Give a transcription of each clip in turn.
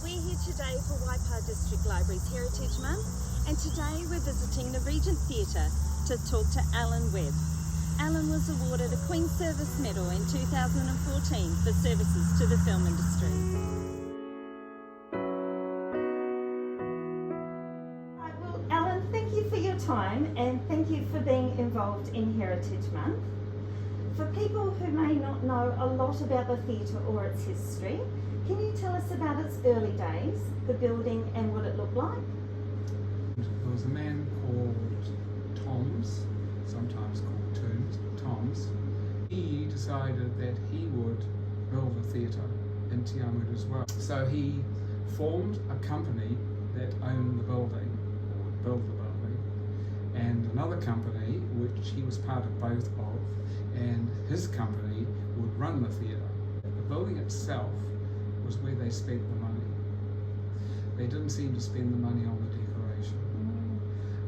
We're here today for Waipa District Library's Heritage Month, and today we're visiting the Regent Theatre to talk to Allan Webb. Allan was awarded a Queen's Service Medal in 2014 for services to the film industry. Well, Allan, thank you for your time and thank you for being involved in Heritage Month. For people who may not know a lot about the theatre or its history, can you tell us about its early days, the building and what it looked like? There was a man called Toms, sometimes called Toms. He decided that he would build a theatre in Awamutu as well. So he formed a company that owned the building, or would build the building, and another company, which he was part of both of, and his company would run the theatre. The building itself was where they spent the money. They didn't seem to spend the money on the decoration.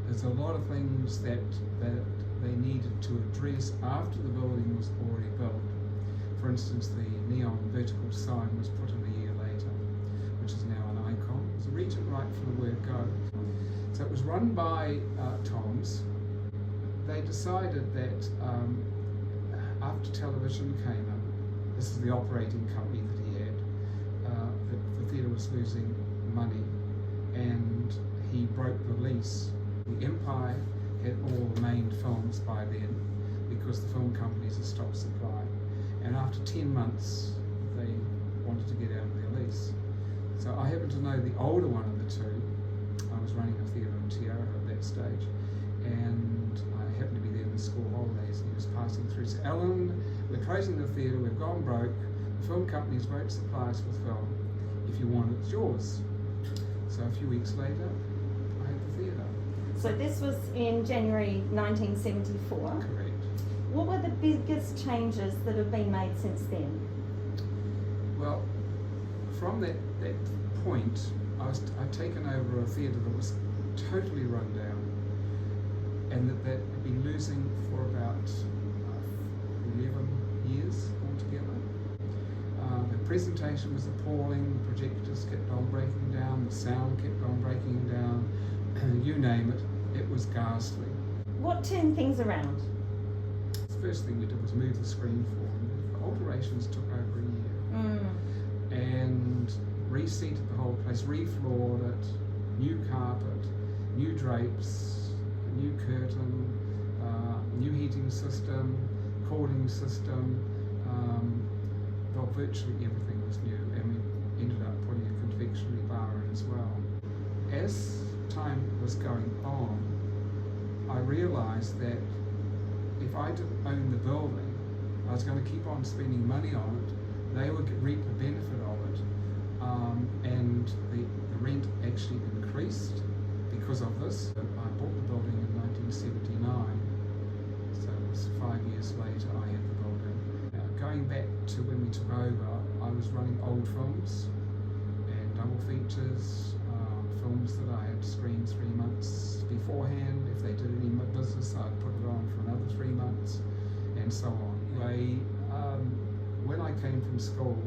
There's a lot of things that they needed to address after the building was already built. For instance, the neon vertical sign was put in a year later, which is now an icon. It was a Regent right from the word go. So it was run by Toms. They decided that after television came in, this is the operating company that he had, the theatre was losing money and he broke the lease. The Empire had all the main films by then because the film companies had stopped supply, and after 10 months they wanted to get out of their lease. So I happen to know the older one of the two. I was running a theatre in Tiara at that stage, and I happened to be there in the school holidays, and he was passing through. So, Allan, we're closing the theatre, we've gone broke, the film companies won't supply us with film. If you want it, it's yours. So a few weeks later, I had the theatre. So this was in January 1974. Correct. What were the biggest changes that have been made since then? Well, from that point, I'd taken over a theatre that was totally run down, and that had been losing for about 11 years altogether. The presentation was appalling, the projectors kept on breaking down, the sound kept on breaking down, you name it, it was ghastly. What turned things around? The first thing we did was move the screen forward. The alterations took over a year. And reseated the whole place, refloored it, new carpet, new drapes, a new curtain, new heating system, cooling system. Well, virtually everything was new, and we ended up putting a confectionery bar in as well. As time was going on, I realised that if I didn't own the building, I was going to keep on spending money on it. They would reap the benefit of it, and the rent actually increased because of this. I bought the building in 1979, so it was 5 years later I had the building. Going back to when we took over, I was running old films and double features, films that I had screened 3 months beforehand. If they did any business, I'd put it on for another 3 months, and so on. Anyway, when I came from school,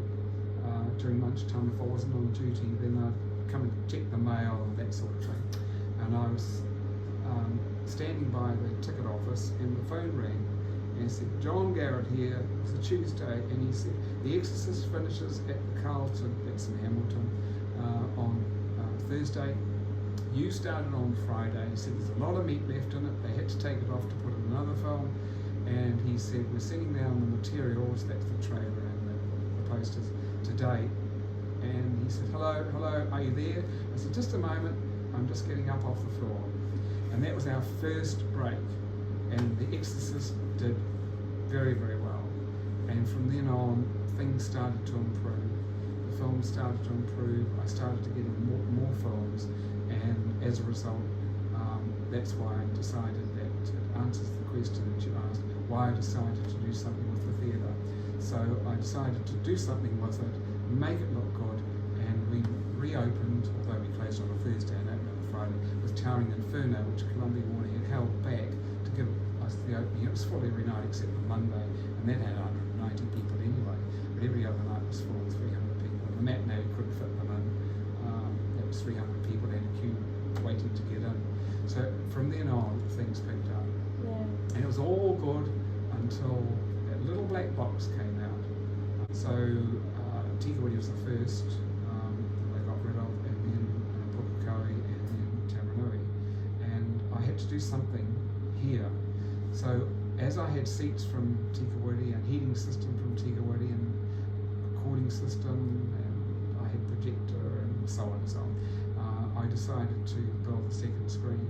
during lunchtime, if I wasn't on duty, then I'd come and check the mail and that sort of thing. And I was standing by the ticket office, and the phone rang, and he said, "John Garrett here." It was a Tuesday, and he said, "The Exorcist finishes at Carlton," that's in Hamilton, on Thursday. You started on Friday. He said, "There's a lot of meat left in it. They had to take it off to put in another film." And he said, "We're sending down the materials," that's the trailer and the posters, today. And he said, hello, are you there?" I said, "Just a moment, I'm just getting up off the floor." And that was our first break. And The Exorcist did very, very well. And from then on, things started to improve. The film started to improve. I started to get more films. And as a result, that's why I decided that it answers the question that you asked, why I decided to do something with the theatre. So I decided to do something with it, make it look good, and we reopened, although we closed on a Thursday and opened on a Friday, with Towering Inferno, which Columbia Warner had held back to give us the opening. It was full every night except for Monday, and that had 190 people anyway, but every other night was full, 300 people. And the matinee couldn't fit them in. That was 300 people, they had a queue waiting to get in. So from then on, things picked up. Yeah. And it was all good until that little black box came out. So Tikawiti was the first they got rid of, and then Pukekohe, and then Taranui. And I had to do something here. So as I had seats from Tikawiti and heating system from Tikawiti and recording system, and I had projector and so on and so on, I decided to build the second screen.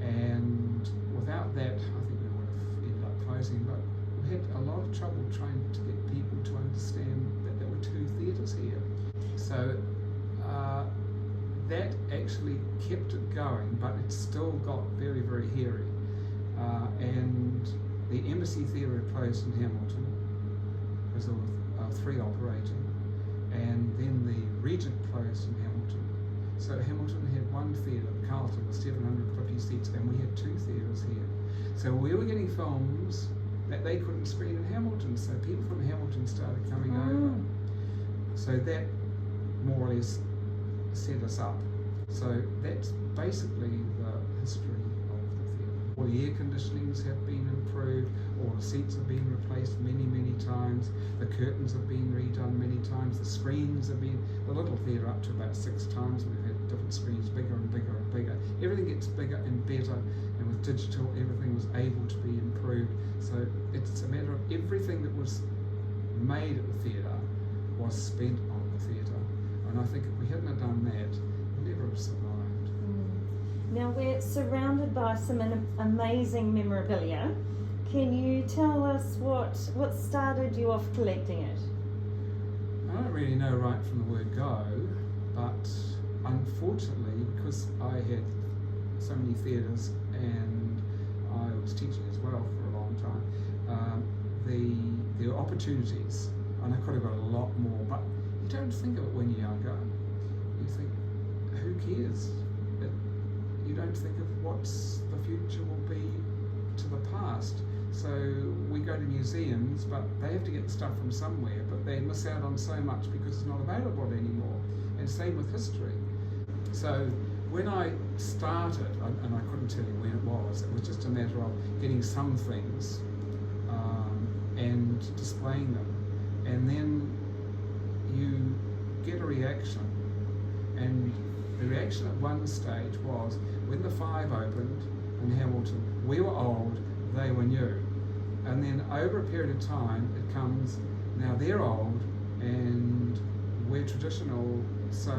And without that, I think we would have ended up closing, but we had a lot of trouble trying to get people to understand that there were two theatres here. So that actually kept it going, but it still got very, very hairy. And the Embassy Theatre had closed in Hamilton because there were 3 operating, and then the Regent closed in Hamilton. So Hamilton had 1 theatre, Carlton with 750 seats, and we had 2 theatres here. So we were getting films that they couldn't screen in Hamilton, so people from Hamilton started coming over. So that more or less set us up. So that's basically the history of the theatre. All the air conditionings have been improved, all the seats have been replaced many, many times, the curtains have been redone many times, the screens have been, the little theatre up to about 6 times, we've had different screens bigger and bigger and bigger. Everything gets bigger and better, and with digital everything was able to be improved. So it's a matter of everything that was made at the theatre was spent on the theatre. And I think if we hadn't have done that, we'd never have survived. Now we're surrounded by some amazing memorabilia. Can you tell us what started you off collecting it? I don't really know right from the word go, but unfortunately, because I had so many theatres and I was teaching as well for a long time, the opportunities, and I could have got a lot more, but you don't think of it when you're younger. You think, who cares? You don't think of what's the future will be to the past. So we go to museums, but they have to get the stuff from somewhere, but they miss out on so much because it's not available anymore. And same with history. So when I started, and I couldn't tell you when it was just a matter of getting some things and displaying them. And then you get a reaction. And the reaction at one stage was, when the 5 opened in Hamilton, we were old, they were new. And then over a period of time, it comes, now they're old and we're traditional, so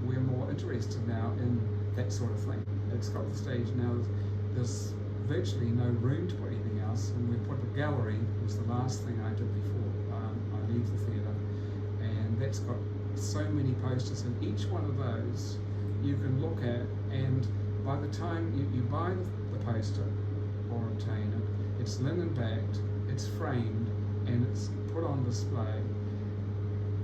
we're more interested now in that sort of thing. It's got the stage now, there's virtually no room to put anything else, and we put a gallery, it was the last thing I did before I leave the theatre, and that's got so many posters, and each one of those you can look at, and by the time you buy the poster or obtain it, it's linen backed, it's framed, and it's put on display.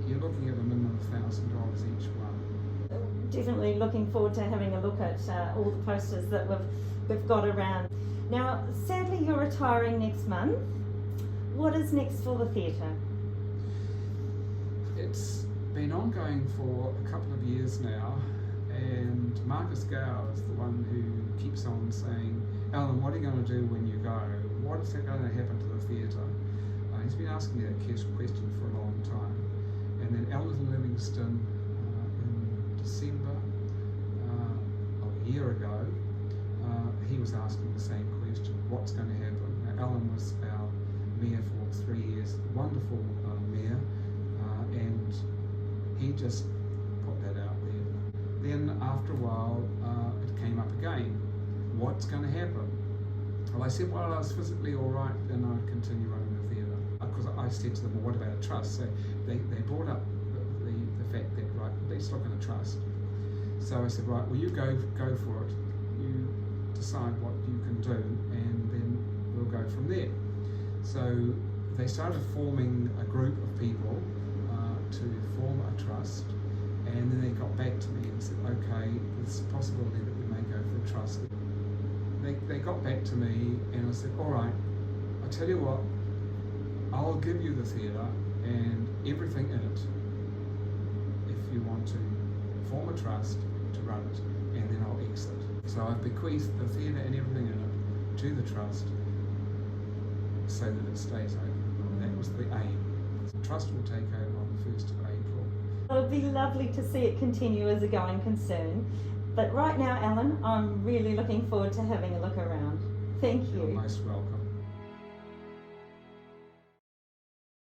You're looking at a minimum of $1,000 each one. Definitely looking forward to having a look at all the posters that we've got around. Now, sadly you're retiring next month. What is next for the theatre? It's been ongoing for a couple of years now, and Marcus Gow is the one who keeps on saying, Allan, what are you going to do when you go? What is going to happen to the theatre? He's been asking me that question for a long time. And then Allan Livingston in December of a year ago, he was asking the same question, what's going to happen? Now, Allan was our mayor for 3 years, wonderful mayor, and he just put that out there. Then after a while, it came up again. What's going to happen? Well, I said, well, I was physically all right, then I'd continue running the theatre. Because I said to them, well, what about a trust? So they brought up the fact that, right, let's look at a trust. So I said, right, well, you go for it. You decide what you can do, and then we'll go from there. So they started forming a group of people to form a trust, and then they got back to me and said, okay, there's a possibility that we may go for a trust. They got back to me, and I said, all right, I'll tell you what, I'll give you the theatre and everything in it if you want to trust to run it, and then I'll exit. So I've bequeathed the theatre and everything in it to the trust so that it stays open. That was the aim. The trust will take over on the 1st of April. It would be lovely to see it continue as a going concern. But right now, Allan, I'm really looking forward to having a look around. Thank you. You're most welcome.